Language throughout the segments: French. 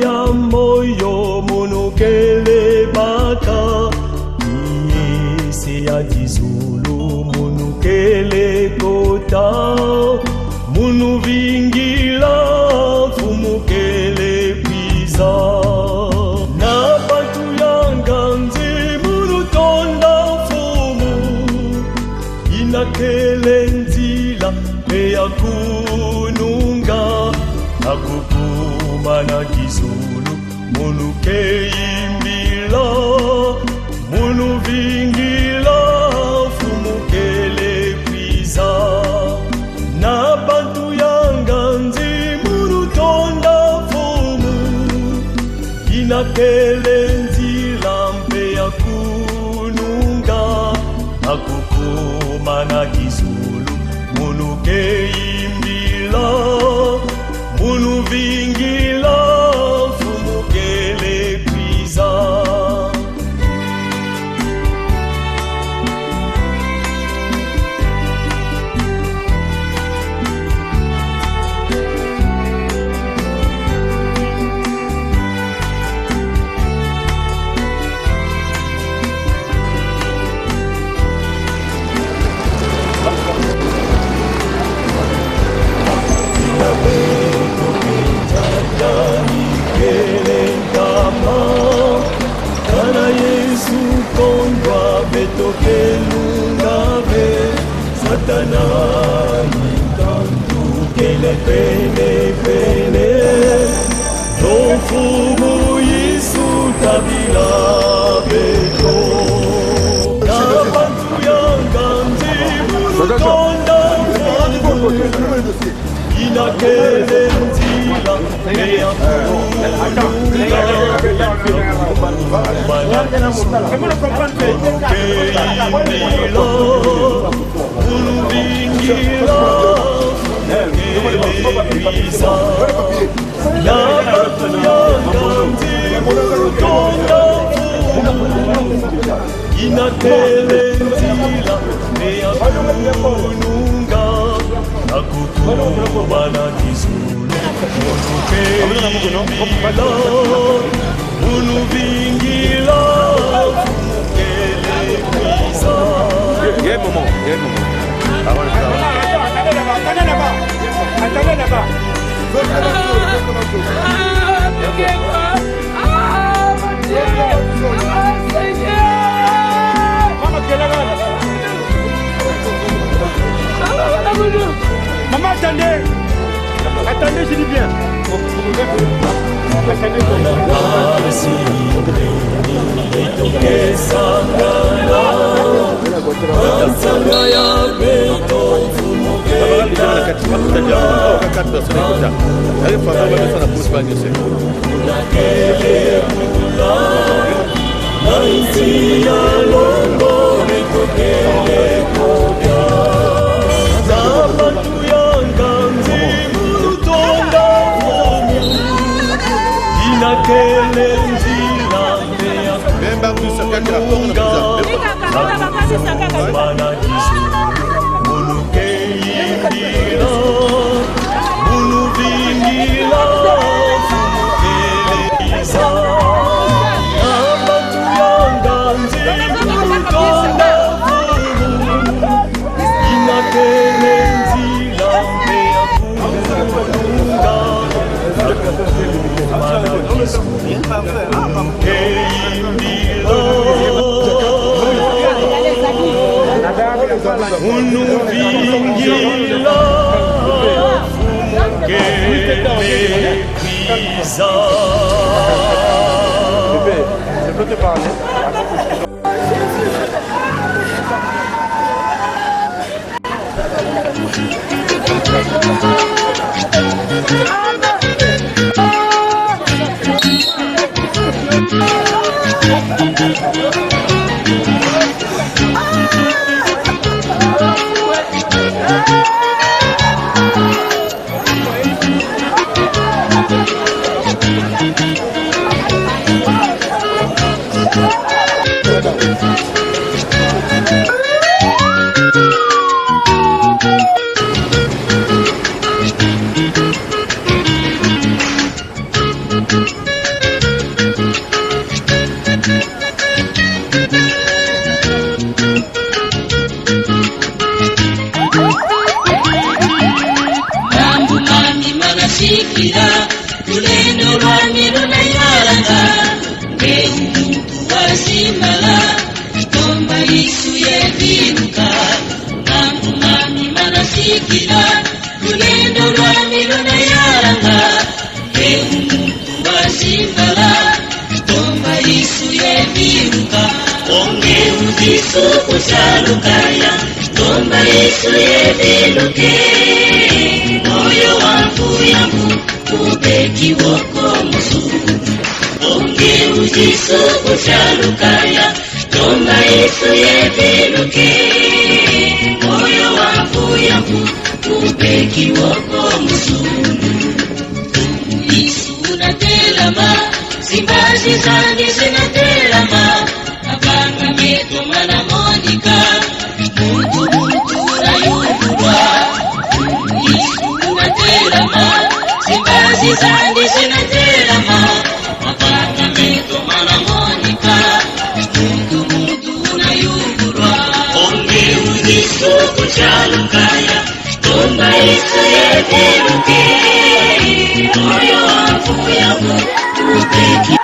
ya moyo munukele baka isi ya dizulu munukele kota munu vingila fumukele pisa na batu yanganzi munu tonda fumu inakele nzila peya kununga nakukuma na kizulu munu keimbila munu vingila fumukele kwiza na bantu yanganzi munu tonda fumu inakele nzila mpe ya kununga nakukuma na kizulu munu keimbila munu vingila fumukele kwiza Kana Yesu kondwa betoke nungave Satana nitandu kele pene pene Nofumu Yesu tabila beto Na bantu yanganzi murutonda inakele nzila meya kununga keimilo unuvingila kelevisa na batu yanganzi murutonda inakele nzila meya kununga nakukuma na kizulu munu keimbila munu vingila fumukele kwiza Maman, attendez, je dis bien. inakele nzila meya kununga nakukuma na kizulu munu keimbila munu vingila fumukele kwiza na bantu yanganzi murutonda fumu inakele nzila meya kununga nakukuma na kizulu keimbila munu vingila fumukele kwiza. Je peux te parler. banashikira lulendo lwa miruna yaranga ng'omuntu wasimala tomba isu yeviruka mwami banashikira lulendo lwa miruna yaranga ng'omuntu wasimala tomba isu yeviruka onge udisuku shalukaya tomba isu yeviruke moyo wangu yangu ube kiwoko mzuri onge udisuku shalukaya tomba isu yeviruke moyo wangu yangu ube kiwoko mzuri isu unatelama simbazi zandi zinaterama abanga meto mana monika muntu urayungurwa isu unaterama simbazi zandi zinaterama abanga meto mana monika muntu urayungurwa onge udisu kuchalukaya tomba isu yeviruke moyo wangu yangu ubeki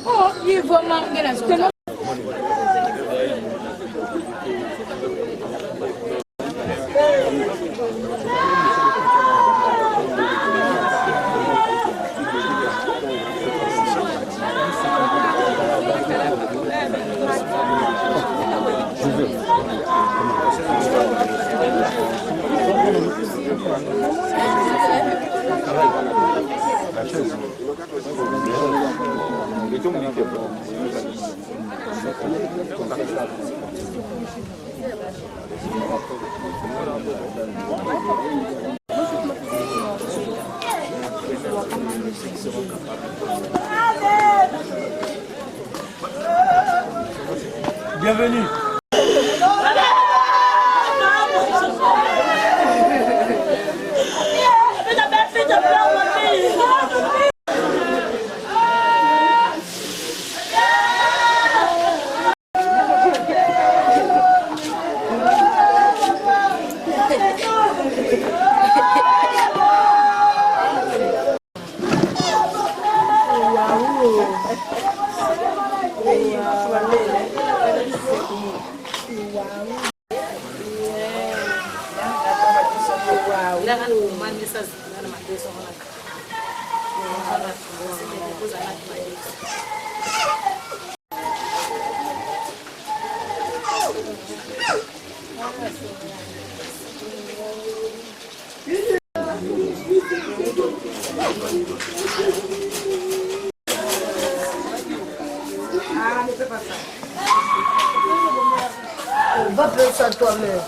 Oh, il faut manquer la zone. Bienvenue. Va faire ça toi-même.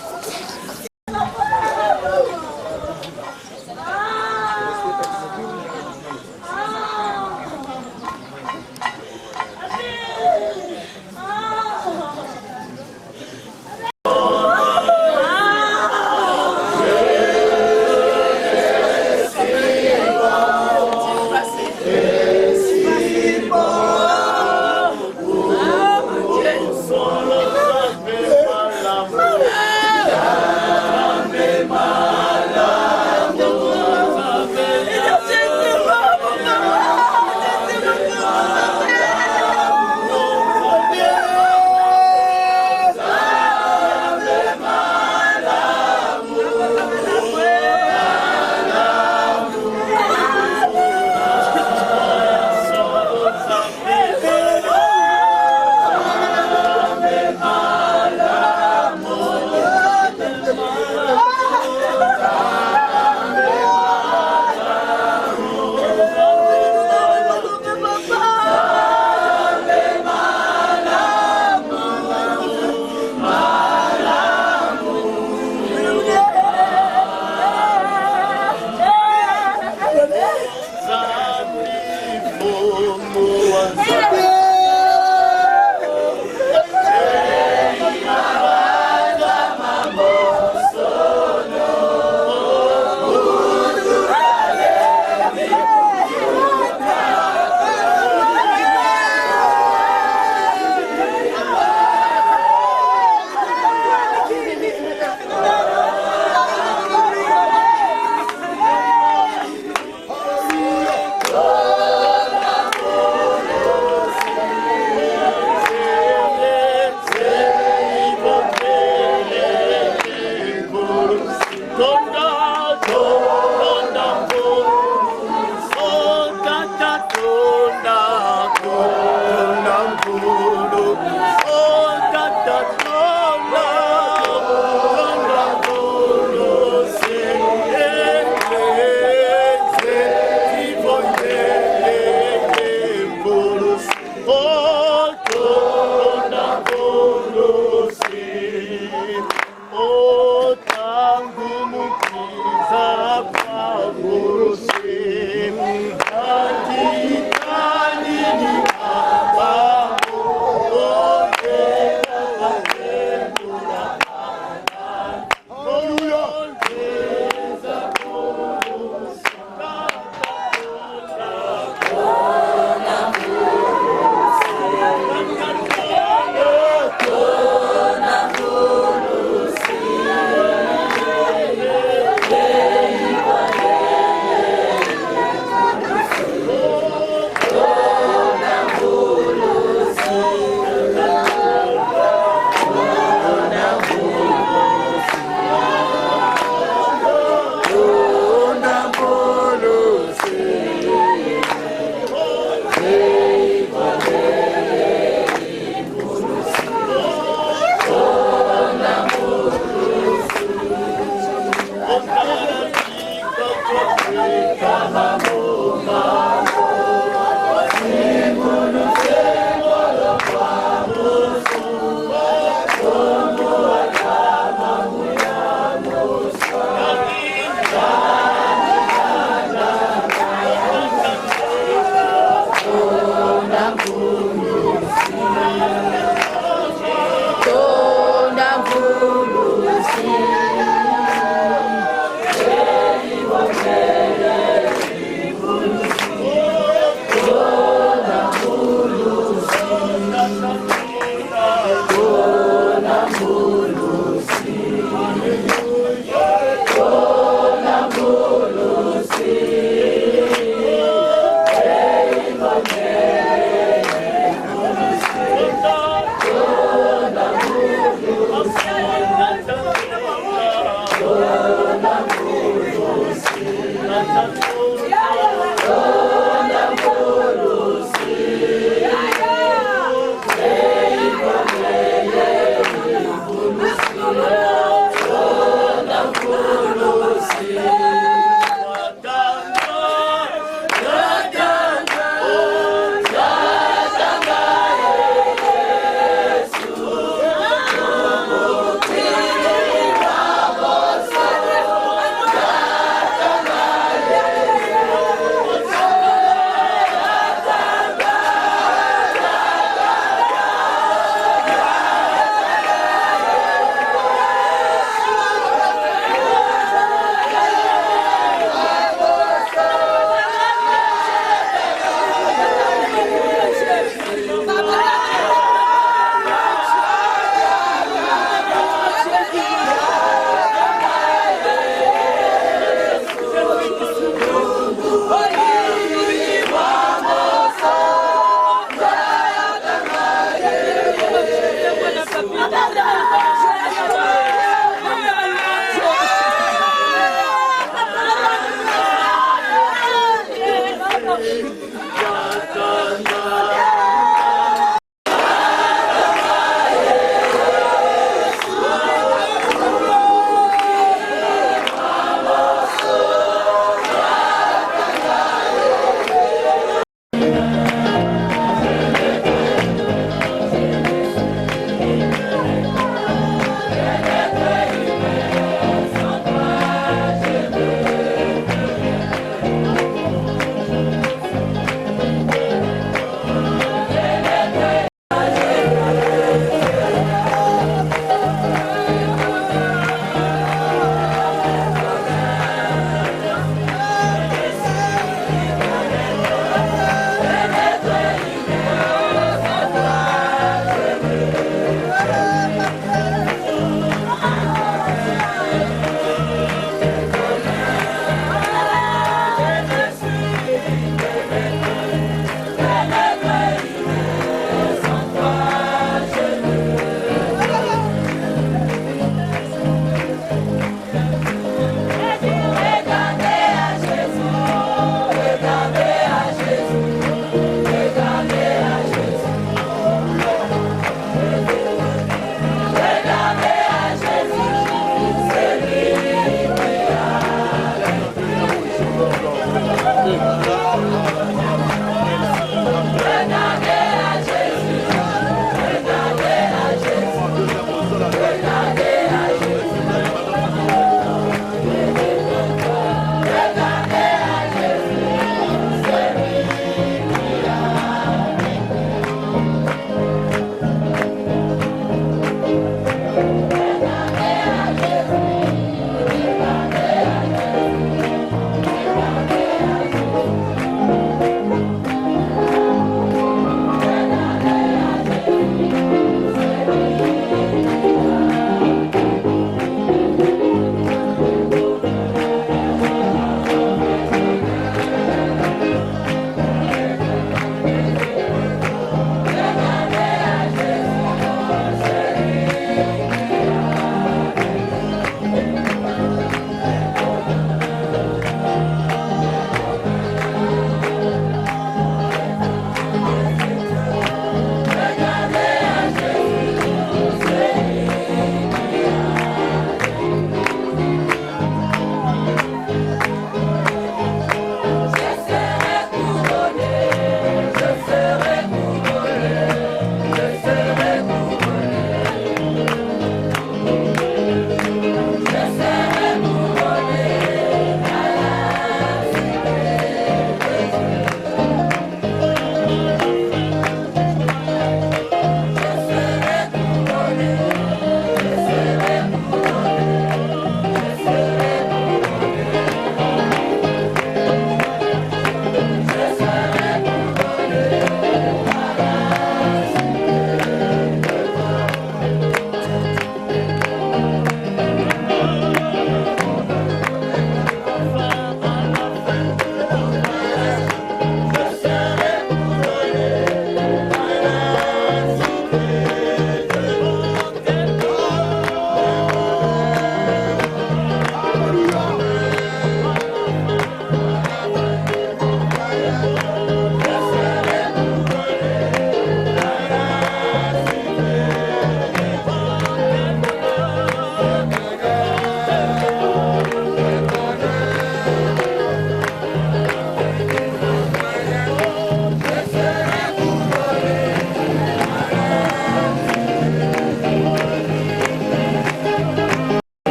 Regardez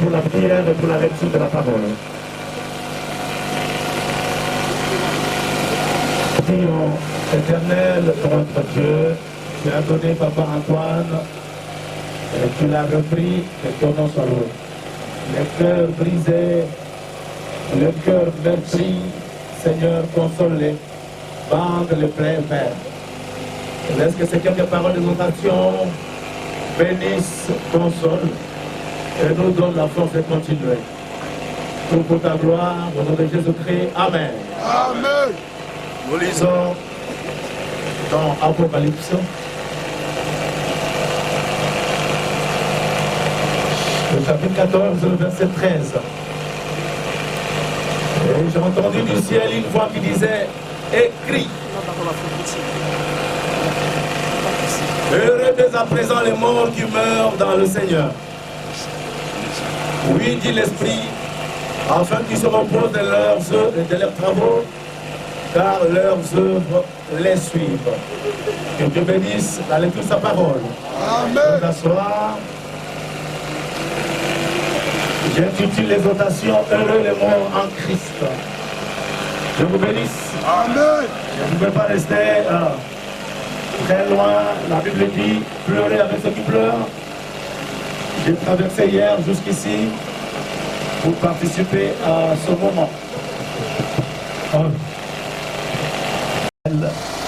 pour la prière et pour la lecture de la parole. Prions, éternel, notre Dieu, tu as donné Papa Antoine, et tu l'as repris, et ton nom soit loué. Les cœurs brisés, le cœur meurtri, Seigneur, console-les, bande les pleins Père. Laisse que ces quelques paroles d'exhortation bénissent, consolent et nous donnent la force de continuer. Tout pour ta gloire, au nom de Jésus-Christ. Amen. Amen. Nous lisons dans Apocalypse, le chapitre 14, le verset 13. Et j'ai entendu du ciel une voix qui disait, écris. Heureux dès à présent les morts qui meurent dans le Seigneur. Oui, dit l'Esprit, afin qu'ils se reposent de leurs œuvres et de leurs travaux, car leurs œuvres les suivent. Que Dieu bénisse la lecture de sa parole. Amen. S'asseoir. J'intitule l'exhortation Heureux les morts en Christ. Je vous bénisse. Amen. Je ne peux pas rester très loin. La Bible dit pleurer avec ceux qui pleurent. J'ai traversé hier jusqu'ici pour participer à ce moment.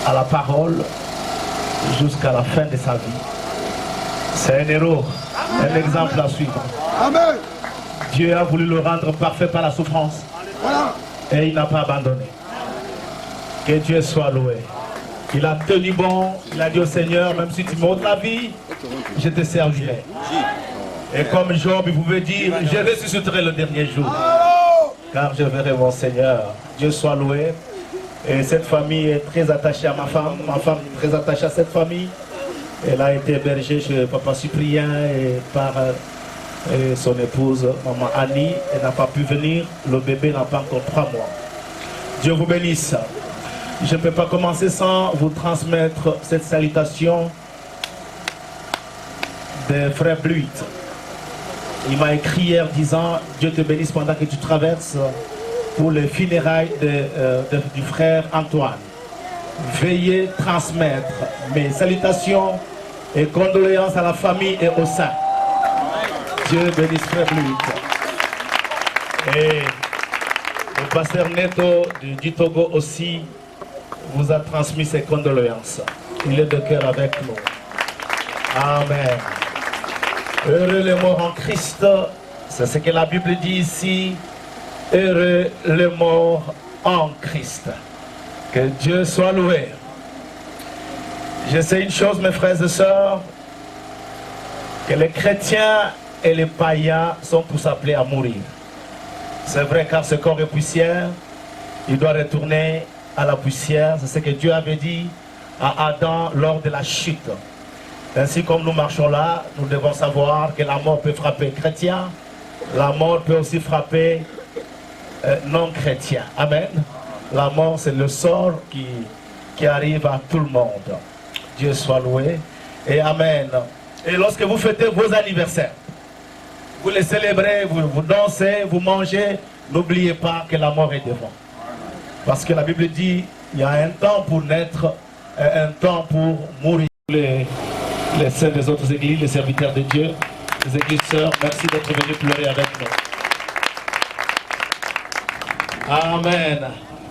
À la parole jusqu'à la fin de sa vie. C'est un héros, un exemple à suivre. Amen. Dieu a voulu le rendre parfait par la souffrance. Voilà. Et il n'a pas abandonné. Que Dieu soit loué. Il a tenu bon, il a dit au Seigneur, même si tu m'ôtes la vie, je te servirai. Et comme Job, il pouvait dire, je ressusciterai le dernier jour. Car je verrai mon Seigneur. Dieu soit loué. Et cette famille est très attachée à ma femme est très attachée à cette famille. Elle a été hébergée chez Papa Cyprien et par son épouse, Maman Annie. Elle n'a pas pu venir, le bébé n'a pas encore 3 mois. Dieu vous bénisse. Je ne peux pas commencer sans vous transmettre cette salutation de frère Bluit. Il m'a écrit hier disant, Dieu te bénisse pendant que tu traverses pour les funérailles du frère Antoine. Veuillez transmettre mes salutations et condoléances à la famille et au sein. Dieu bénisse frère Bluit. Et le pasteur Neto du Togo aussi vous a transmis ses condoléances. Il est de cœur avec nous. Amen. Heureux les morts en Christ, c'est ce que la Bible dit ici. Heureux les morts en Christ. Que Dieu soit loué. Je sais une chose, mes frères et sœurs, que les chrétiens et les païens sont tous appelés à mourir. C'est vrai, car ce corps est poussière, il doit retourner à la poussière. C'est ce que Dieu avait dit à Adam lors de la chute. Ainsi comme nous marchons là, nous devons savoir que la mort peut frapper chrétiens, la mort peut aussi frapper non-chrétiens. Amen. La mort, c'est le sort qui arrive à tout le monde. Dieu soit loué. Et Amen. Et lorsque vous fêtez vos anniversaires, vous les célébrez, vous dansez, vous mangez, n'oubliez pas que la mort est devant. Parce que la Bible dit, il y a un temps pour naître, un temps pour mourir. Les saints des autres églises, les serviteurs de Dieu, les églises sœurs, merci d'être venus pleurer avec nous. Amen.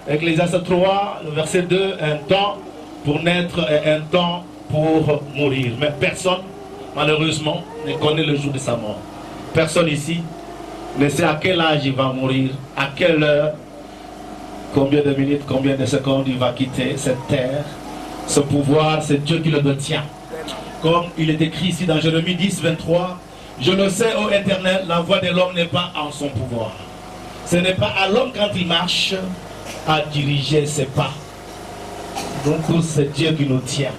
Ecclésiaste 3, le verset 2, un temps pour naître et un temps pour mourir. Mais personne, malheureusement, ne connaît le jour de sa mort. Personne ici ne sait à quel âge il va mourir, à quelle heure, combien de minutes, combien de secondes il va quitter cette terre. Ce pouvoir, c'est Dieu qui le détient. Comme il est écrit ici dans Jérémie 10, 23, je le sais, ô Éternel, la voix de l'homme n'est pas en son pouvoir. Ce n'est pas à l'homme quand il marche à diriger ses pas. Donc c'est Dieu qui nous tient.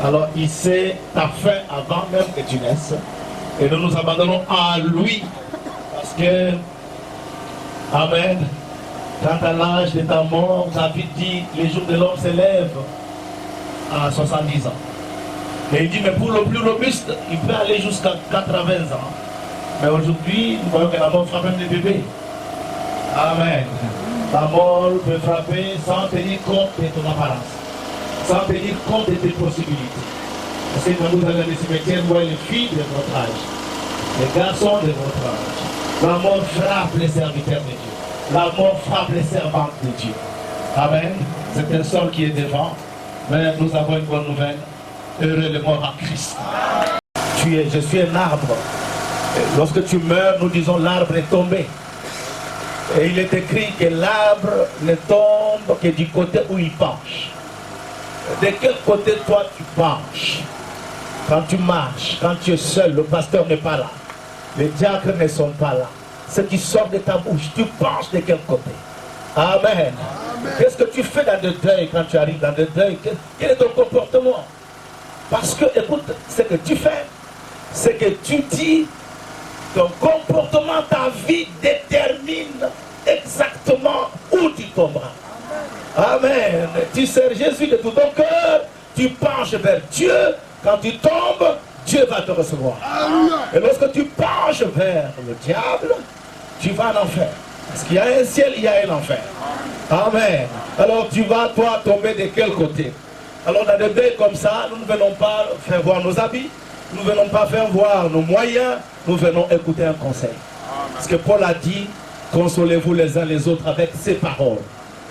Alors il sait ta fin avant même que tu naisses. Et nous nous abandonnons à lui. Parce que, Amen, quand à l'âge de ta mort, David dit, les jours de l'homme s'élèvent à 70 ans. Et il dit, mais pour le plus robuste, il peut aller jusqu'à 80 ans. Mais aujourd'hui, nous voyons que la mort frappe même les bébés. Amen. La mort peut frapper sans tenir compte de ton apparence, sans tenir compte de tes possibilités. Parce que quand vous allez dans les cimetières, vous voyez les filles de votre âge, les garçons de votre âge. La mort frappe les serviteurs de Dieu. La mort frappe les servantes de Dieu. Amen. C'est un sol qui est devant. Mais nous avons une bonne nouvelle. Heureux les morts en Christ. Je suis un arbre. Et lorsque tu meurs, nous disons l'arbre est tombé. Et il est écrit que l'arbre ne tombe que du côté où il penche. De quel côté toi tu penches? Quand tu marches, quand tu es seul, le pasteur n'est pas là. Les diacres ne sont pas là. Ce qui sort de ta bouche, tu penches de quel côté? Amen. Qu'est-ce que tu fais dans le deuil quand tu arrives dans le deuil? Quel est ton comportement? Parce que, écoute, ce que tu fais, ce que tu dis, ton comportement, ta vie détermine exactement où tu tomberas. Amen. Tu sers Jésus de tout ton cœur, tu penches vers Dieu. Quand tu tombes, Dieu va te recevoir. Et lorsque tu penches vers le diable, tu vas en enfer. Parce qu'il y a un ciel, il y a un enfer. Amen. Alors tu vas, toi, tomber de quel côté? Alors dans des deuils comme ça, nous ne venons pas faire voir nos habits, nous ne venons pas faire voir nos moyens, nous venons écouter un conseil. Parce que Paul a dit, consolez-vous les uns les autres avec ses paroles.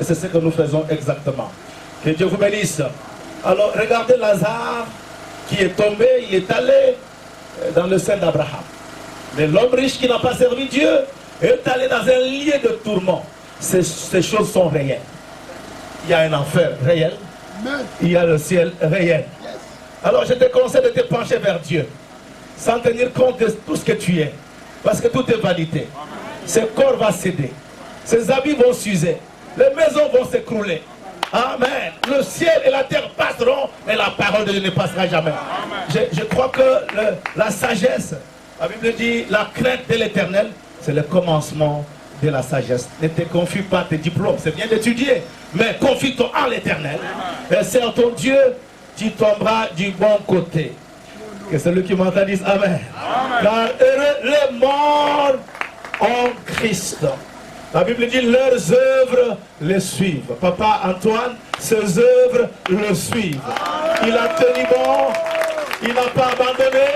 Et c'est ce que nous faisons exactement. Que Dieu vous bénisse. Alors regardez Lazare qui est tombé, il est allé dans le sein d'Abraham. Mais l'homme riche qui n'a pas servi Dieu est allé dans un lieu de tourment. Ces choses sont réelles. Il y a un enfer réel. Il y a le ciel réel. Alors je te conseille de te pencher vers Dieu, sans tenir compte de tout ce que tu es. Parce que tout est vanité. Ce corps va céder. Ces habits vont s'user. Les maisons vont s'écrouler. Amen. Le ciel et la terre passeront, mais la parole de Dieu ne passera jamais. Je crois que la sagesse, la Bible dit, la crainte de l'Éternel, c'est le commencement de la sagesse. Ne te confie pas tes diplômes, c'est bien d'étudier, mais confie-toi en l'Éternel. Et sers ton Dieu, tu tomberas du bon côté. Que celui qui m'entend dise Amen. Car heureux les morts en Christ. La Bible dit leurs œuvres les suivent. Papa Antoine, ses œuvres le suivent. Il a tenu bon, il n'a pas abandonné.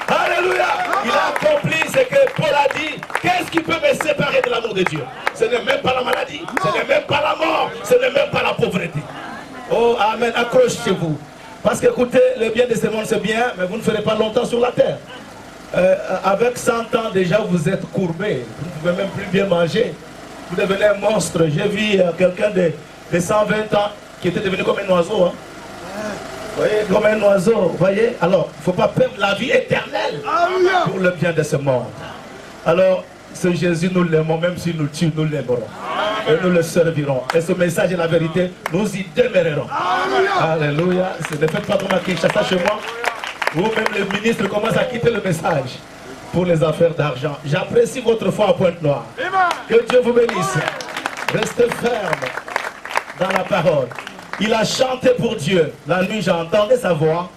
Alléluia. Il a accompli ce que Paul a dit. Qu'est-ce qui peut me séparer de l'amour de Dieu? Ce n'est même pas la maladie, ce n'est même pas la mort, ce n'est même pas la pauvreté. Oh Amen, accrochez-vous. Parce que écoutez, le bien de ce monde c'est bien, mais vous ne ferez pas longtemps sur la terre. Avec 100 ans déjà vous êtes courbé, vous ne pouvez même plus bien manger. Vous devenez un monstre. J'ai vu quelqu'un de 120 ans qui était devenu comme un oiseau. Hein. Vous voyez, comme un oiseau. Vous voyez. Alors, il ne faut pas perdre la vie éternelle pour le bien de ce monde. Alors, ce Jésus, nous l'aimons, même s'il nous tue, nous l'aimerons. Et nous le servirons. Et ce message est la vérité, nous y demeurerons. Alléluia. Ne faites pas comme à Kinshasa chez moi, où même les ministres commencent à quitter le message pour les affaires d'argent. J'apprécie votre foi à Pointe-Noire. Que Dieu vous bénisse. Restez ferme dans la parole. Il a chanté pour Dieu. La nuit, j'entendais sa voix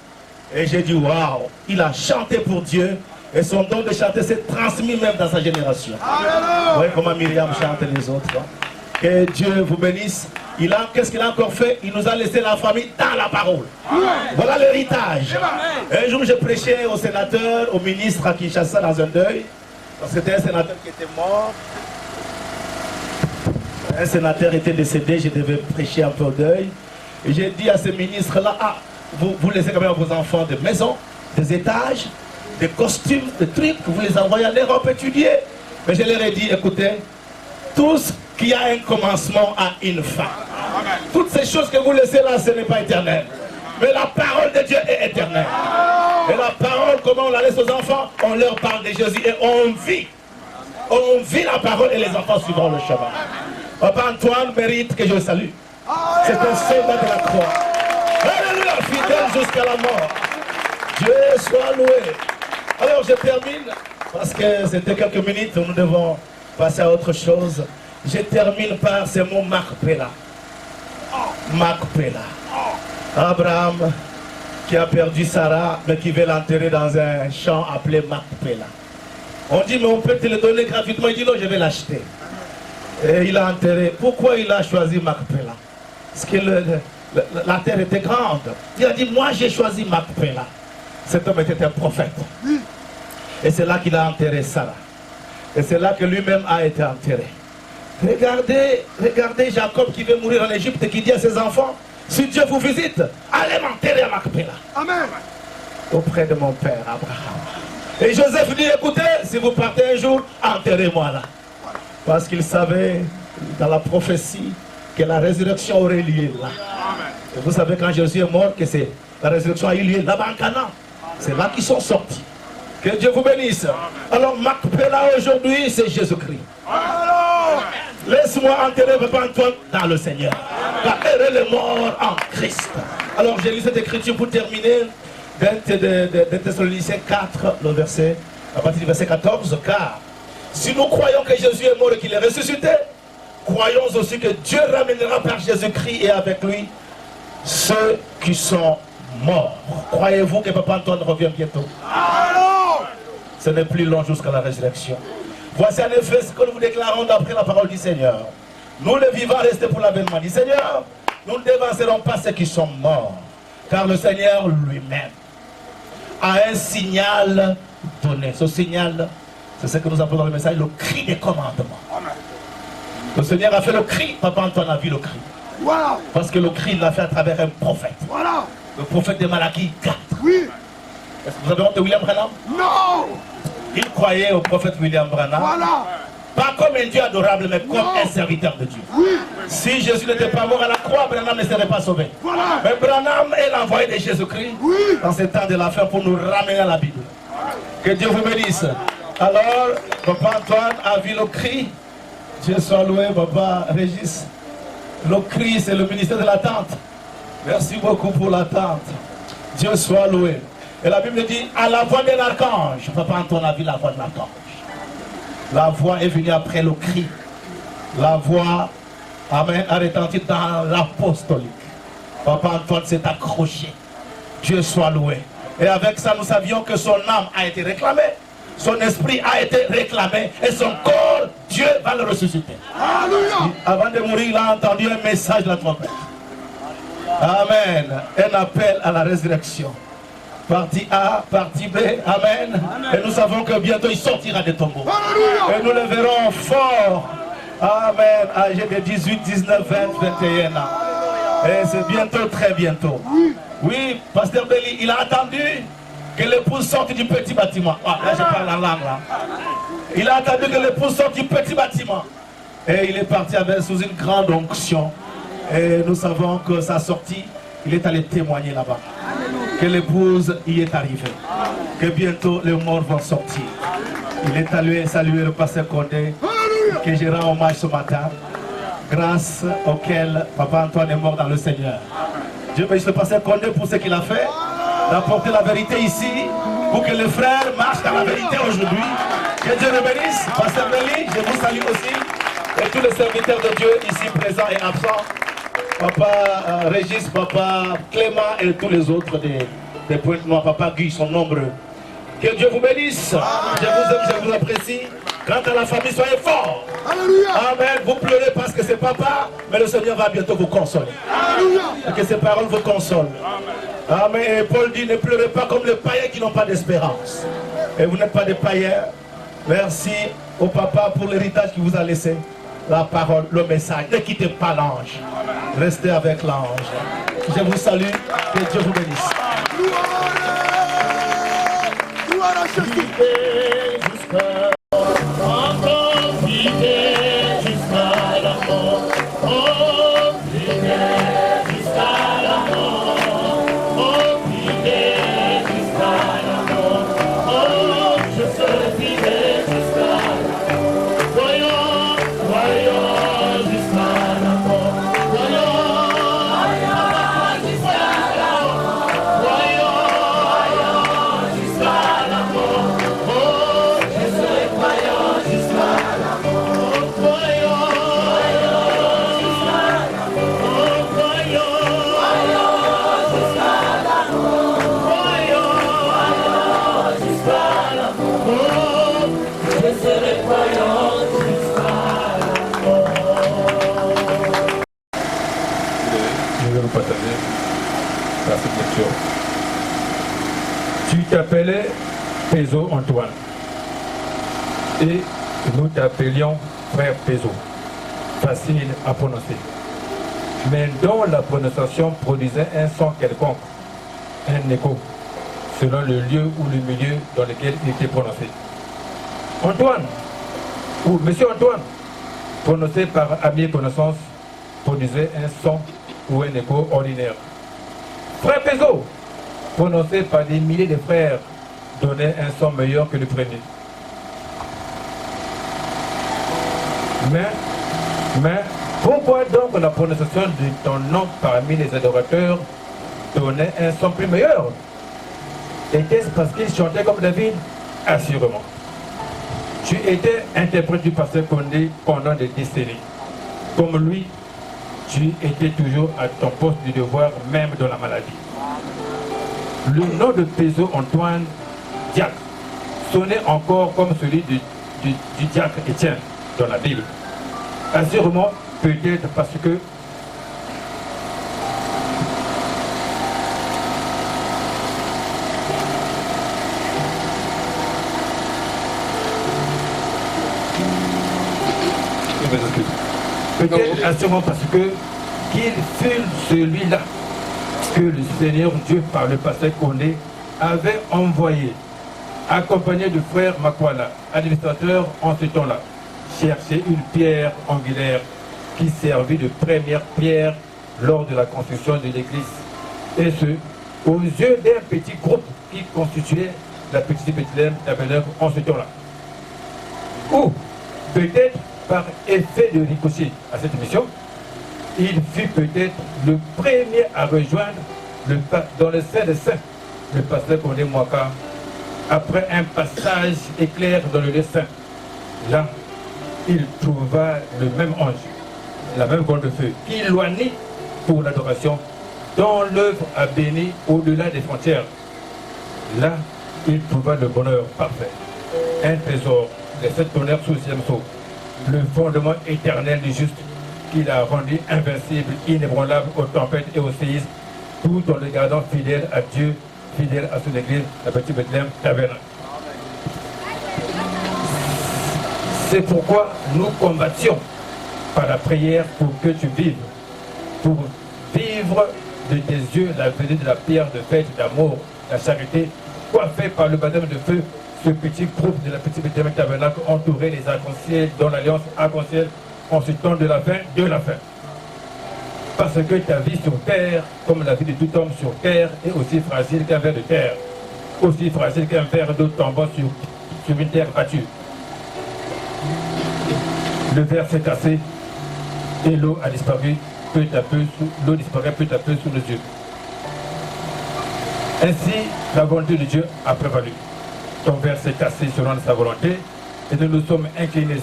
et j'ai dit waouh. Il a chanté pour Dieu et son don de chanter s'est transmis même dans sa génération. Vous voyez comment Myriam chante les autres. Hein? Que Dieu vous bénisse. Qu'est-ce qu'il a encore fait? Il nous a laissé la famille dans la parole. Voilà l'héritage. Un jour, je prêchais au sénateur, au ministre à Kinshasa dans un deuil. Parce que c'était un sénateur qui était mort. Un sénateur était décédé, je devais prêcher un peu au deuil. Et j'ai dit à ce ministre-là, ah, vous laissez quand même vos enfants des maisons, des étages, des costumes, des trucs, vous les envoyez en Europe étudier. Mais je leur ai dit, écoutez, tout ce qui a un commencement a une fin. Toutes ces choses que vous laissez là, ce n'est pas éternel. Mais la parole de Dieu est éternelle. Et la parole, comment on la laisse aux enfants? On leur parle de Jésus et on vit. On vit la parole et les enfants suivront le chemin. Papa Antoine mérite que je le salue. C'est un soldat de la croix. Alléluia, fidèle jusqu'à la mort. Dieu soit loué. Alors je termine, parce que c'était quelques minutes, nous devons passer à autre chose. Je termine par ces mots Macpéla. Macpéla. Abraham qui a perdu Sarah, mais qui veut l'enterrer dans un champ appelé Macpéla. On dit, mais on peut te le donner gratuitement. Il dit, non, je vais l'acheter. Et il a enterré. Pourquoi il a choisi Macpéla? Parce que la terre était grande. Il a dit, moi j'ai choisi Macpéla. Cet homme était un prophète. Et c'est là qu'il a enterré Sarah. Et c'est là que lui-même a été enterré. Regardez Jacob qui veut mourir en Égypte et qui dit à ses enfants, si Dieu vous visite, allez m'enterrer à Macpéla. Amen. Auprès de mon père Abraham. Et Joseph dit, écoutez, si vous partez un jour, enterrez-moi là. Parce qu'il savait dans la prophétie que la résurrection aurait lieu là. Et vous savez quand Jésus est mort, que la résurrection a eu lieu là-bas en Canaan. C'est là qu'ils sont sortis. Que Dieu vous bénisse. Alors Macpéla aujourd'hui, c'est Jésus-Christ. Laisse-moi enterrer Papa Antoine dans le Seigneur. Car elle est mort en Christ. Alors j'ai lu cette écriture pour terminer. De Thessaloniciens 4, le verset, à partir du verset 14, car si nous croyons que Jésus est mort et qu'il est ressuscité, croyons aussi que Dieu ramènera par Jésus-Christ et avec lui ceux qui sont morts. Croyez-vous que Papa Antoine revient bientôt? Ce n'est plus long jusqu'à la résurrection. Voici en effet ce que nous vous déclarons d'après la parole du Seigneur. Nous les vivants restés pour l'avènement du Seigneur, nous ne dévancerons pas ceux qui sont morts, car le Seigneur lui-même a un signal donné. Ce signal, c'est ce que nous appelons dans le message le cri des commandements. Le Seigneur a fait le cri, Papa Antoine a vu le cri. Voilà. Parce que le cri, il l'a fait à travers un prophète. Voilà. Le prophète de Malachie 4. Oui. Est-ce que vous avez honte de William Branham? Non. Il croyait au prophète William Branham. Voilà. Pas comme un Dieu adorable, mais comme un serviteur de Dieu. Oui. Si Jésus n'était pas mort à la croix, Branham ne serait pas sauvé. Voilà. Mais Branham est l'envoyé de Jésus-Christ Oui. dans ce temps de la fin pour nous ramener à la Bible. Que Dieu vous bénisse. Alors, Papa Antoine a vu le cri. Dieu soit loué, Papa Régis. Le cri, c'est le ministère de l'attente. Merci beaucoup pour l'attente. Dieu soit loué. Et la Bible dit, à la voix de l'archange. Papa Antoine a vu la voix de l'archange. La voix est venue après le cri. La voix, amen, a retenti dans l'apostolique. Papa Antoine s'est accroché. Dieu soit loué. Et avec ça, nous savions que son âme a été réclamée. Son esprit a été réclamé. Et son corps, Dieu va le ressusciter. Alléluia. Avant de mourir, il a entendu un message de la trompette. Amen. Un appel à la résurrection. Partie A, partie B, amen. Et nous savons que bientôt il sortira des tombeaux. Alléluia. Et nous le verrons fort. Amen. Âgé de 18, 19, 20, 21 ans. Et c'est bientôt, très bientôt. Oui, Pasteur Belly, il a attendu que l'épouse sorte du petit bâtiment. Ah, là je parle en langue là. Il a attendu que l'épouse sorte du petit bâtiment. Et il est parti avec sous une grande onction. Et nous savons que sa sortie, il est allé témoigner là-bas. Que l'épouse y est arrivée. Que bientôt les morts vont sortir. Il est allé saluer le pasteur Condé, que je rends hommage ce matin, grâce auquel Papa Antoine est mort dans le Seigneur. Dieu bénisse le pasteur Condé pour ce qu'il a fait, d'apporter la vérité ici, pour que les frères marchent dans la vérité aujourd'hui. Que Dieu le bénisse. Pasteur Belly, je vous salue aussi. Et tous les serviteurs de Dieu ici présents et absents. Papa Régis, Papa Clément et tous les autres des Pointes Noires, Papa Guy, sont nombreux. Que Dieu vous bénisse. Je vous aime, je vous apprécie. Quant à la famille, soyez forts. Alléluia. Amen. Vous pleurez parce que c'est papa, mais le Seigneur va bientôt vous consoler. Alléluia. Et que ses paroles vous consolent. Amen. Et Paul dit, ne pleurez pas comme les païens qui n'ont pas d'espérance. Et vous n'êtes pas des païens. Merci au papa pour l'héritage qu'il vous a laissé. La parole, le message. Ne quittez pas l'ange. Restez avec l'ange. Je vous salue. Que Dieu vous bénisse. Gloire à Jésus. t'appelais Pézo Antoine. Et nous t'appelions frère Pézo. Facile à prononcer. Mais dont la prononciation produisait un son quelconque, un écho, selon le lieu ou le milieu dans lequel il était prononcé. Antoine, ou Monsieur Antoine, prononcé par amie connaissance, produisait un son ou un écho ordinaire. Frère Pézo, prononcé par des milliers de frères, donnait un son meilleur que le premier. Mais pourquoi donc la prononciation de ton nom parmi les adorateurs donnait un son plus meilleur? Était-ce parce qu'il chantait comme David? Assurément. Tu étais interprète du pasteur Condé pendant des décennies. Comme lui, tu étais toujours à ton poste de devoir, même dans la maladie. Le nom de Pézo Antoine Diacre sonnait encore comme celui du diacre Étienne dans la Bible. Assurément, peut-être parce que peut-être assurément parce que qu'il fut celui-là que le Seigneur Dieu par le pasteur Condé avait envoyé, accompagné du frère Makwala, administrateur en ce temps-là, chercher une pierre angulaire qui servit de première pierre lors de la construction de l'église. Et ce, aux yeux d'un petit groupe qui constituait la petite Bethléem tabernacle en ce temps-là. Ou peut-être par effet de ricochet à cette mission, il fut peut-être le premier à rejoindre dans le Saint des Saints le pasteur Condé Mwaka après un passage éclair dans le lieu saint. Là, il trouva le même ange, la même colonne de feu, qui loignit pour l'adoration, dont l'œuvre a béni au-delà des frontières. Là, il trouva le bonheur parfait, un trésor, les 7 tonnerres sous le 6e sceau, le fondement éternel du juste, qu'il a rendu invincible, inébranlable aux tempêtes et aux séismes, tout en le gardant fidèle à Dieu, fidèle à son église, la petite Bethléem tabernacle. C'est pourquoi nous combattions par la prière pour que tu vives, pour vivre de tes yeux la venue de la pierre de fête d'amour, la charité, coiffée par le baptême de feu, ce petit groupe de la petite Bethléem tabernacle entouré des arcs-en-ciel dans l'alliance arc-en-ciel en ce temps de la fin. Parce que ta vie sur terre, comme la vie de tout homme sur terre, est aussi fragile qu'un ver de terre, aussi fragile qu'un verre d'eau tombant sur une terre battue. Le verre s'est cassé et l'eau a disparu peu à peu, l'eau disparaît peu à peu sous nos yeux. Ainsi, la volonté de Dieu a prévalu. Ton verre s'est cassé selon sa volonté et nous nous sommes inclinés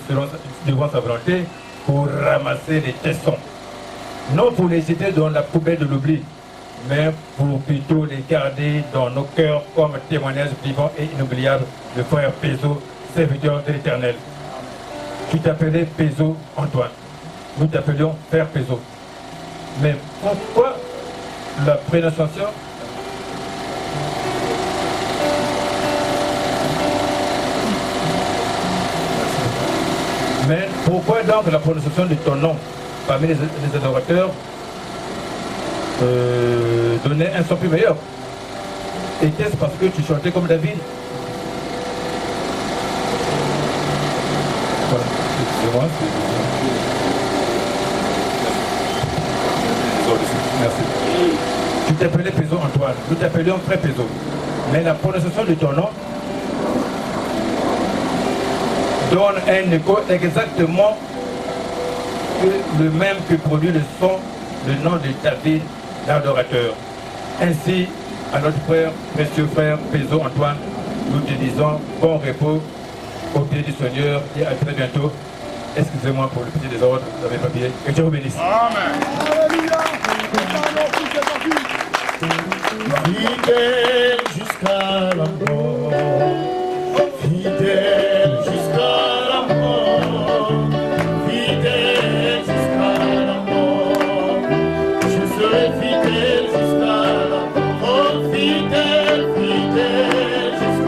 devant sa volonté pour ramasser les tessons. Non pour les jeter dans la poubelle de l'oubli, mais pour plutôt les garder dans nos cœurs comme témoignage vivant et inoubliable de frère Pézo, serviteur de l'Éternel. Tu t'appelais Pézo Antoine. Nous t'appelions frère Pézo. Mais pourquoi la prononciation? Mais pourquoi donc la prononciation de ton nom parmi les adorateurs donnait un son plus meilleur? Était-ce parce que tu chantais comme David? Voilà, excusez-moi. Merci. Tu t'appelais Pézo Antoine, nous t'appelions frère Pézo. Mais la prononciation de ton nom donne un écho exactement le même que produit le son, le nom de David, l'adorateur. Ainsi, à notre frère, précieux frère Pézo Antoine, nous te disons bon repos au pied du Seigneur et à très bientôt. Excusez-moi pour le petit désordre, vous avez papier. Que Dieu vous bénisse. Amen. Alléluia. Fidèle jusqu'à la mort, fidèle jusqu'à la mort, fidèle jusqu'à la mort, je serai fidèle jusqu'à la mort, oh fidèle, fidèle jusqu'à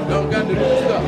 L'organe de l'histoire.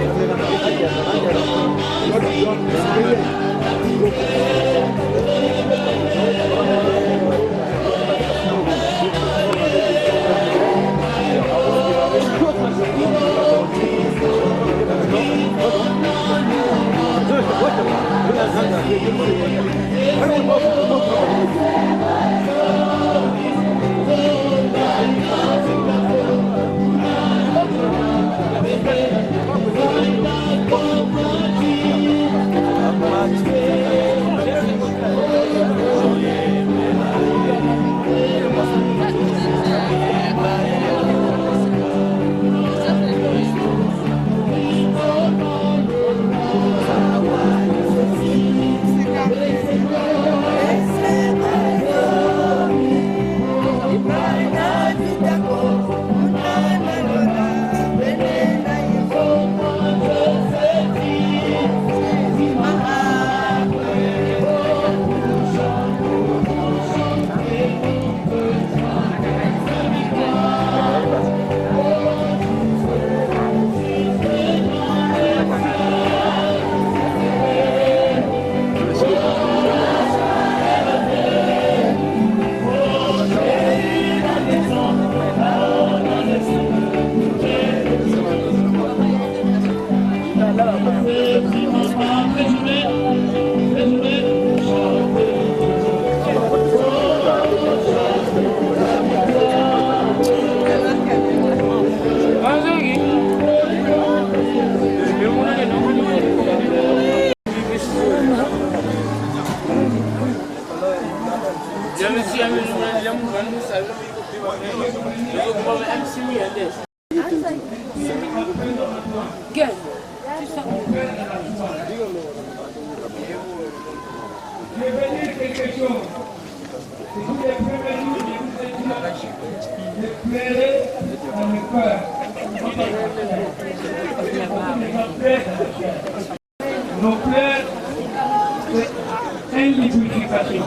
Nos pleurs, c'est une liquidification.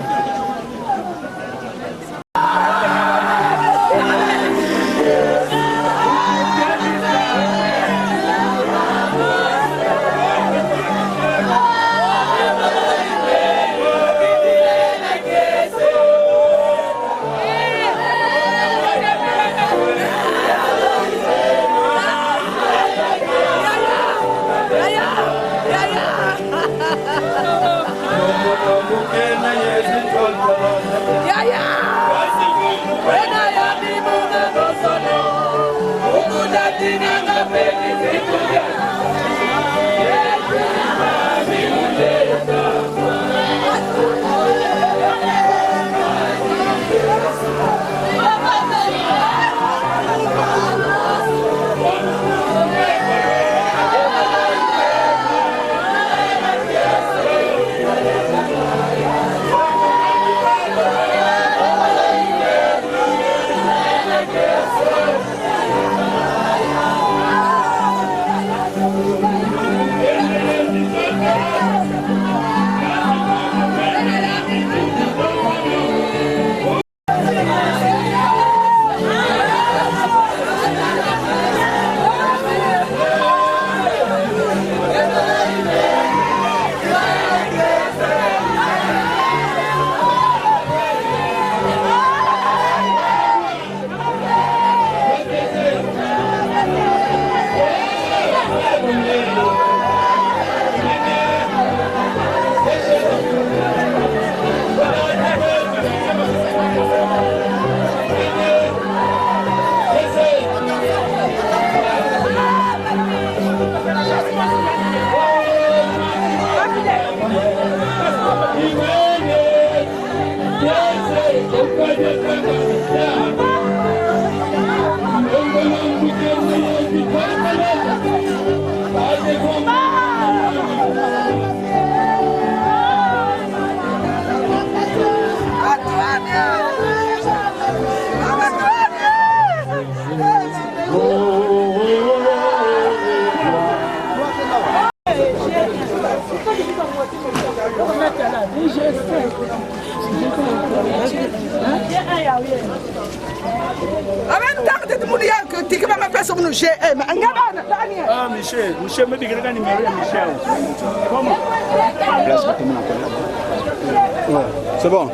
Je sais. Amen, t'as dit que tu vas me faire son nom. Ah, Michel, Michel me dit que le numéro est Michel. Comment? C'est bon.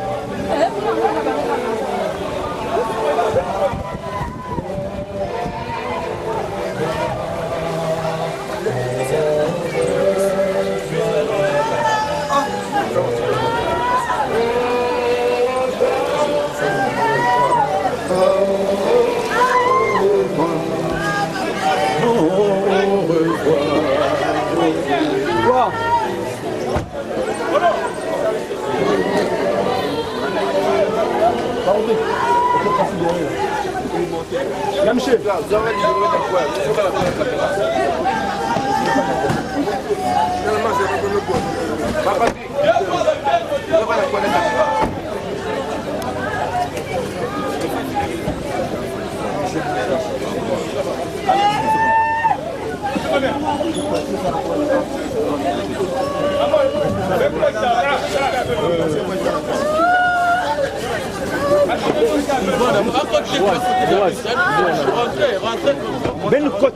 Ben côte.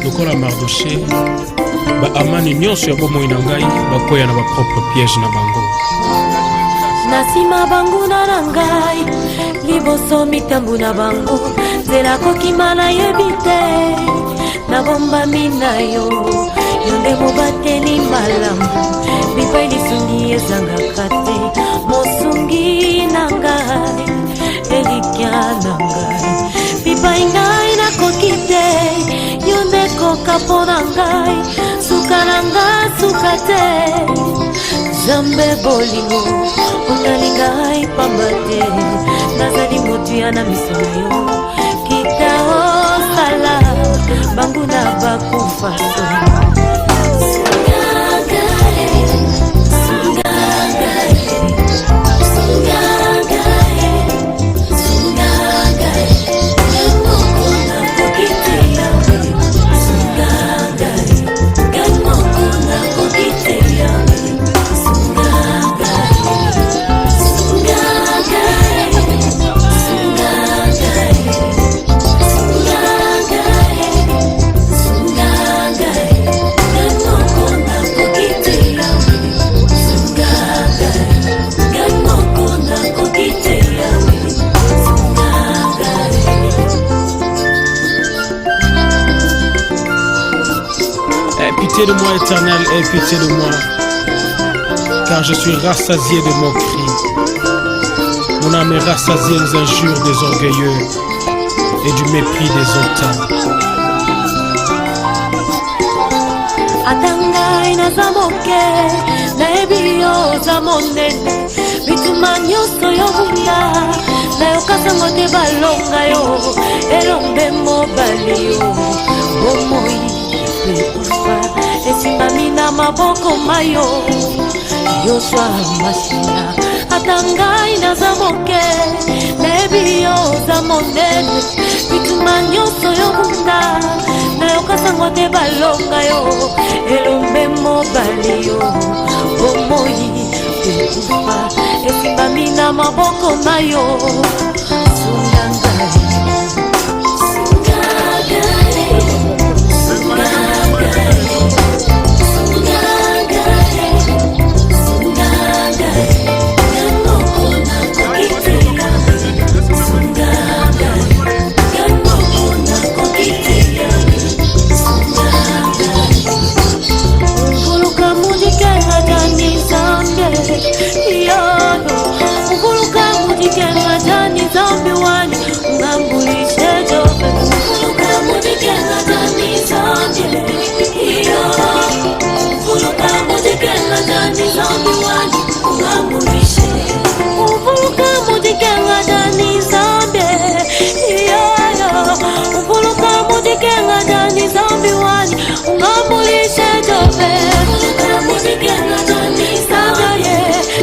lokola Mardoché baamani nyonso ya bomoi na ngai bakoya na bapropre piège na bango. Nasima bango na ngai liboso mitambu na bango nzela kokima na yebi te nabombami na yo yo nde mobateli malamu bipai lisungi ezangaka te mosungi na ngai elikya na ngai bipai ngai nakoki te yo nde koka mpo na ngai suka na ngai suka te Zambe bolingo ongalinga hai pamba te nazali motu ya na miso na yo kita osala bangu na bakufa Pitié de moi, Éternel, aie pitié de moi, car je suis rassasié de mon cri. Mon âme est rassasiée des injures des orgueilleux et du mépris des hautains. Atangai na zamoke, na ebio zamonene, bituma nyoso yo bunda, na yo kasango te balonga yo, elombe mobali yo, bomoi pekufa. Esimami na maboko mayo Yoshua mashina Atangai na zamoke Nebi yo zamonene Bituma nyoso yo bunda Na yo kasangwa te balonga yo Elombe mobali yo Bomoi pekufa Esimami na maboko mayo Sundangai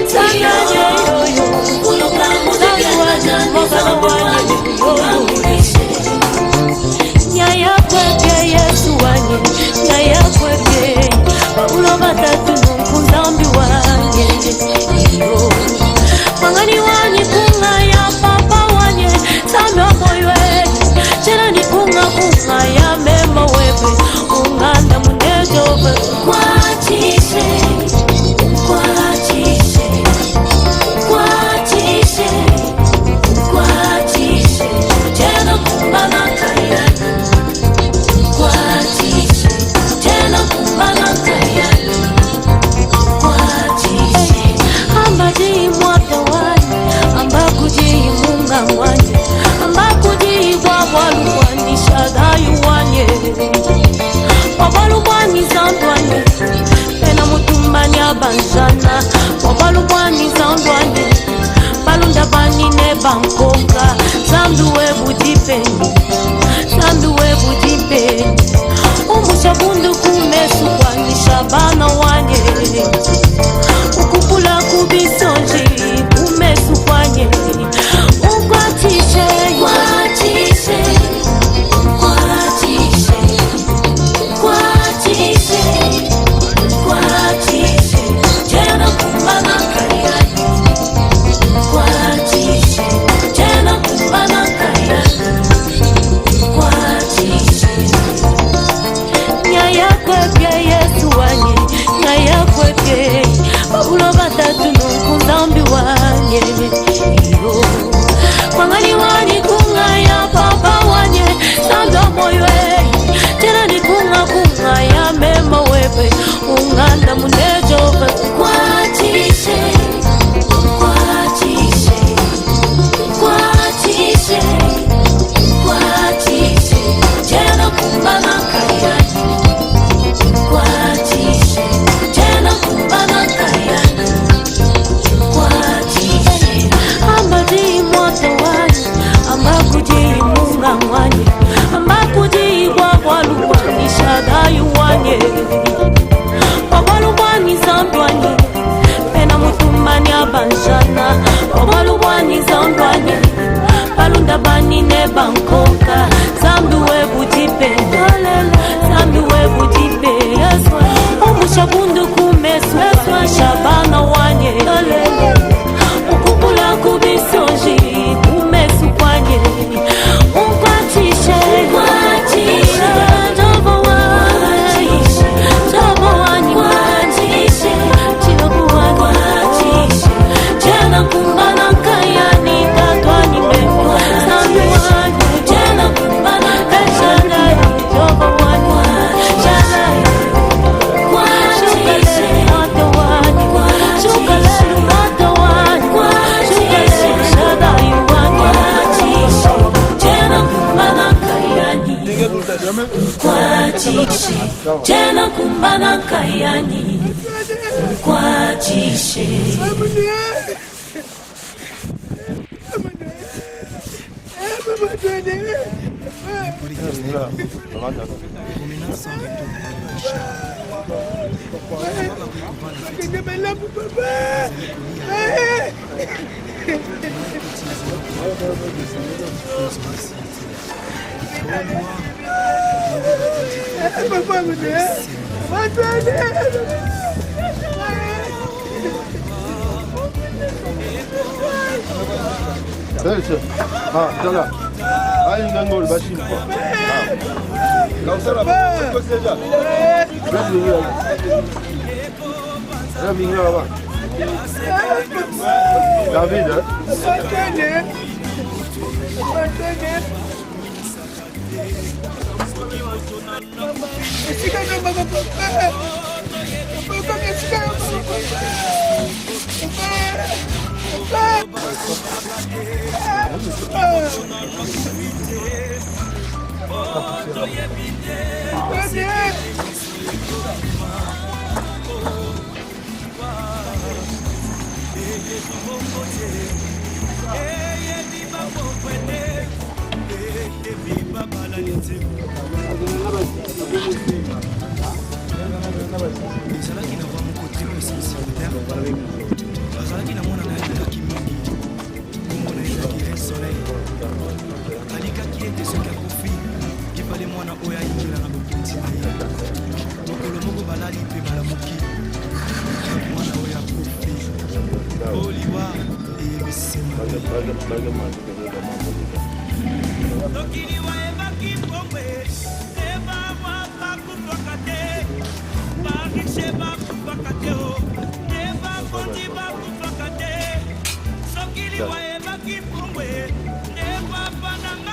Sanga banjana wabalubwani zandwani balunda banine bankoka zambiwe budipeni zambiwe budipeni umushabundu kumesukwanisha bana wanye ukupula kubisonji kumesukwanye ukwatishe kwatishe kwatishe kwatishe kwatishe jena kumbana kariani kwatishe jena kumbana kariani kwatishe nyaya kwepye Yesu wanye nyaya kwepye babulo batatu nukuzambi wanye iyo kwangani wani kungaya papa wanye sando moywe tena ni kungaya mema wewe unganda munejova kwatishe kwatishe kwatishe kwatishe tena kumbana kayani kwatishe tena kumbana kayani kwatishe ambadi moto wani ambakuji munga wani ambakuji wabwaluwani shadayu wanye wabwaluwani zambwani pena mutumbani abanjana wabwaluwani zambwani balunda banine bankoka zambiwe budipe zambiwe budipe umushabundu kumesweswa shabana wanye ukupula kubisonji kumesukwanye ukwatishe kwatishe jobo wanye jobo wanye kwatishe jobo wanye kwatishe jena kumbana kayani tatwani meko zambi wanye jena kumbana kashana jobo wanye jana kwatishe hata wanye shukalelu hata wanye shukalelu shadai wanye kwatishe jena kumbana kayani kwatishe jena kumbana kayani kwatishe Voilà. Ah, il gagne le bachine. Comme ça, là, c'est déjà. Viens là-bas. David, hein?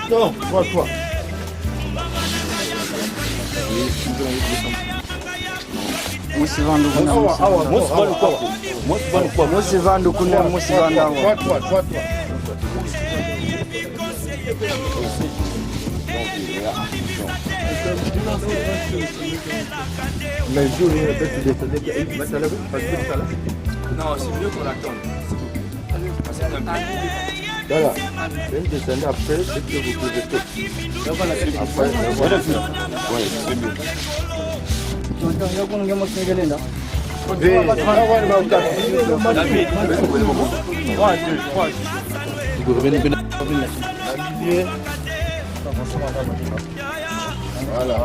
Non, toi. Musivandu kuna musivanda. Mais le jour où tu descendais, tu vas t'en aller parce que tu es là. Non, c'est mieux qu'on attende. Parce que c'est un peu. Voilà. Vous descendez après, c'est que vous pouvez tout. Après, voilà. Oui, c'est mieux. Voilà.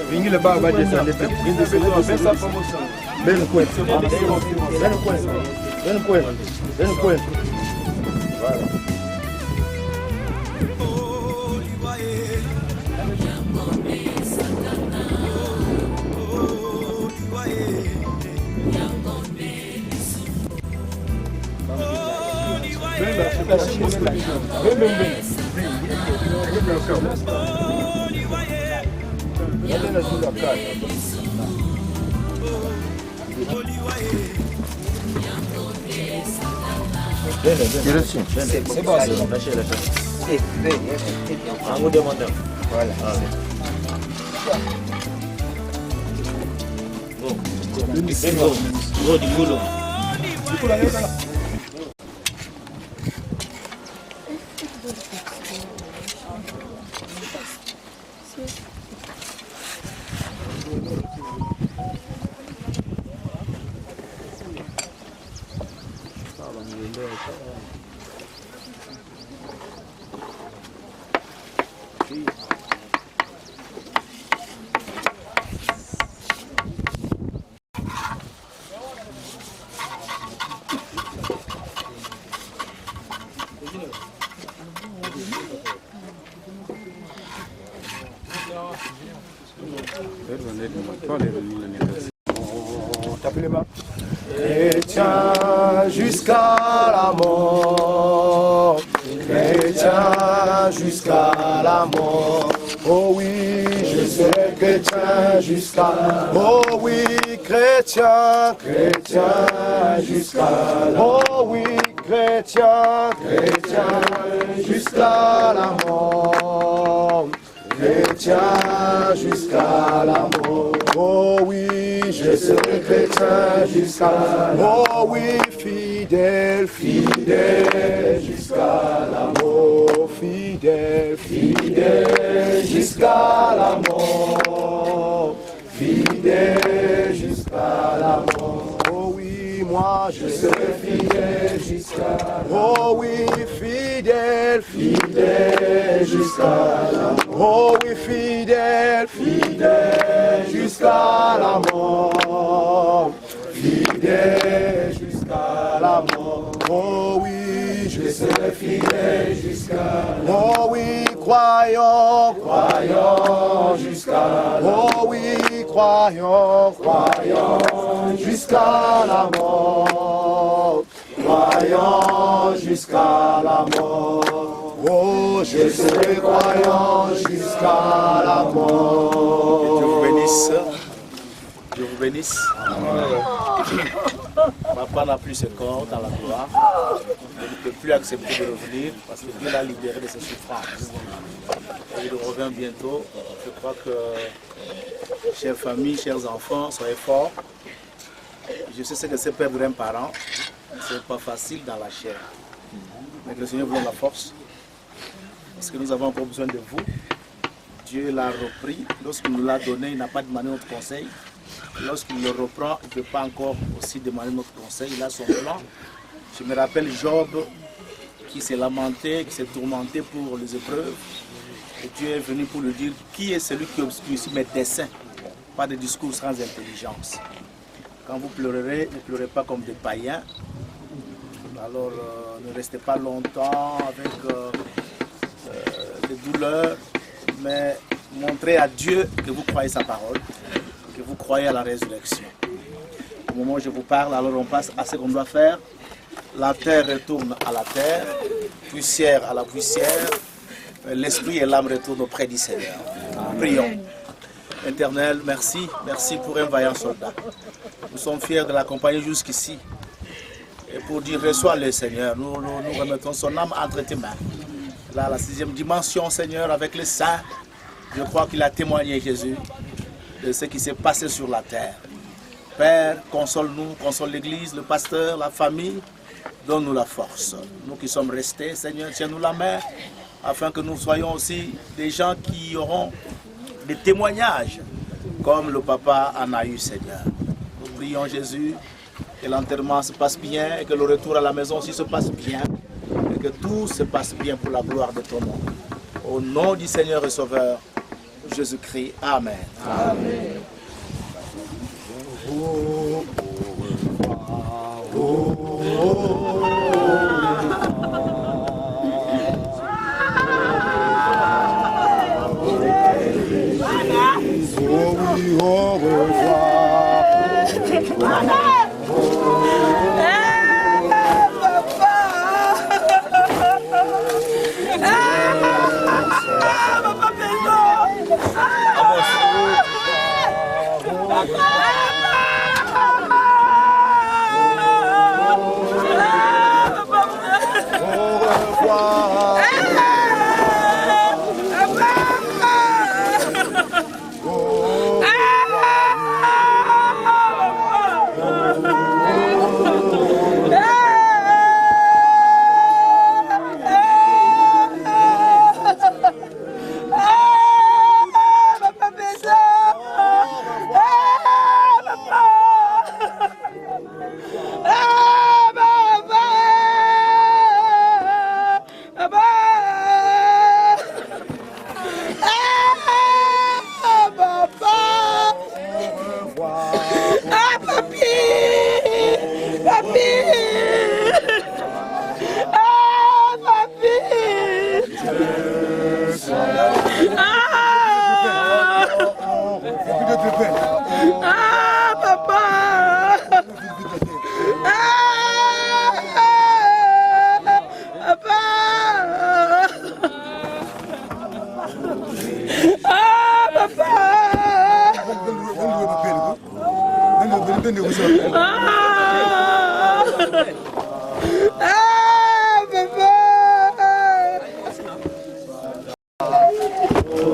Vingi le bar va descendre. Ben coin. Voilà. C'est bon, lâchez. En vous demandant. Voilà. Bon, du boulot. Chrétien jusqu'à la mort, chrétien jusqu'à la mort. Oh oui, je serai chrétien jusqu'à. Oh oui, chrétien, chrétien jusqu'à. Oh oui, chrétien, chrétien jusqu'à la mort. Chrétien jusqu'à la mort. Oh oui, je serai chrétien jusqu'à la mort. Oh oui, fidèle, fidèle jusqu'à la mort. Fidèle, fidèle jusqu'à la mort. Fidèle jusqu'à la mort. Oh oui, moi je serai fidèle jusqu'à la mort. Oh oui, fidèle, fidèle jusqu'à la mort. Oh oui, fidèle, fidèle jusqu'à la mort. Fidèle jusqu'à la mort. Oh oui, je serai fidèle jusqu'à la mort. Oh oui, croyant, croyant jusqu'à la mort. Oh oui, croyant, croyant jusqu'à la mort. Croyant jusqu'à la mort. Oh, je serai croyant jusqu'à la mort. Dieu vous bénisse. Dieu vous bénisse. Papa n'a plus ce corps dans la gloire. Il ne peut plus accepter de revenir parce que Dieu l'a libéré de ses souffrances. Et il revient bientôt. Je crois que, chères familles, chers enfants, soyez forts. Je sais ce que c'est perdre un parent. Ce n'est pas facile dans la chair. Mais que le Seigneur vous donne la force. Parce que nous avons encore besoin de vous. Dieu l'a repris. Lorsqu'il nous l'a donné, il n'a pas demandé notre conseil. Lorsqu'il le reprend, il ne peut pas encore aussi demander notre conseil. Il a son plan. Je me rappelle Job qui s'est lamenté, qui s'est tourmenté pour les épreuves. Et Dieu est venu pour lui dire qui est celui qui obscurcit mes desseins. Pas de discours sans intelligence. Quand vous pleurerez, ne pleurez pas comme des païens. Alors ne restez pas longtemps avec des douleurs, mais montrez à Dieu que vous croyez sa parole, que vous croyez à la résurrection. Au moment où je vous parle, alors on passe à ce qu'on doit faire. La terre retourne à la terre, poussière à la poussière, l'esprit et l'âme retournent auprès du Seigneur. Prions. Éternel, merci. Merci pour un vaillant soldat. Nous sommes fiers de l'accompagner jusqu'ici. Et pour dire, reçois le Seigneur. Nous remettons son âme entre tes mains. Là, la 6e dimension, Seigneur, avec les saints, je crois qu'il a témoigné, Jésus, de ce qui s'est passé sur la terre. Père, console-nous, console l'Église, le pasteur, la famille, donne-nous la force. Nous qui sommes restés, Seigneur, tiens-nous la main, afin que nous soyons aussi des gens qui auront des témoignages, comme le papa en a eu, Seigneur. Nous prions, Jésus, que l'enterrement se passe bien et que le retour à la maison aussi se passe bien et que tout se passe bien pour la gloire de ton nom. Au nom du Seigneur et Sauveur, Jésus-Christ. Amen. Amen. Au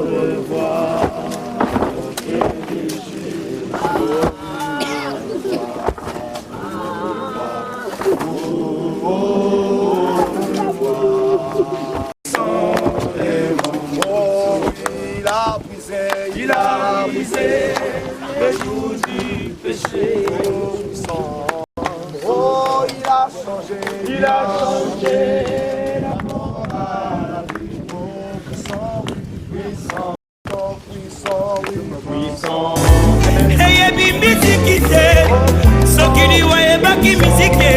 revoir. Il a brisé le joug du péché. Oh, il a changé la mort à la vie. Puissant, puissant, puissant, puissant. Eyebi misiki te, sokili wayebaki misike,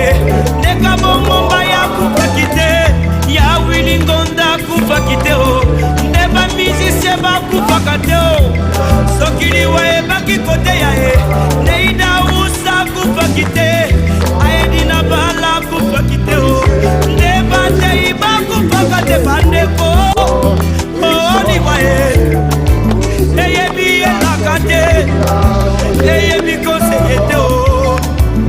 neka bomomba ya kupaki te, ya wilingonda kupaki te o, ndeba misise ba kupaka te o, sokili wayebaki kote ya e, neida usa kupaki te, aedina bala kupaki te o, ndeba te iba kupaka te bandeko, o ni wae, eyebi elakate, eyebi conseiller te o,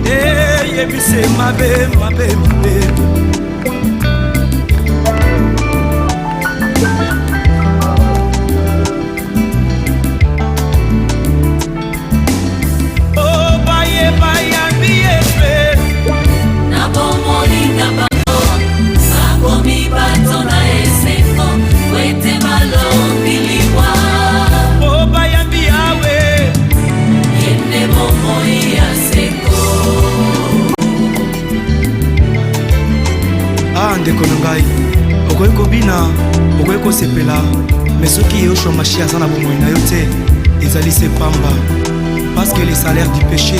eyebi se mabe, mabe, mabe. Oh, baye, baye, ambiye fe. Na bomoli na bango, sakomi bato na esefo, wete malombi liwa. Oh, baye, ambiye awe. Yende bomoi ya seko. Ah, ndeko na ngai, okoki kobina, okoki kosepela, mais soki Yehoshua Mashiach aza na bomoi na yo te, ezali se pamba, parce que le salaire du péché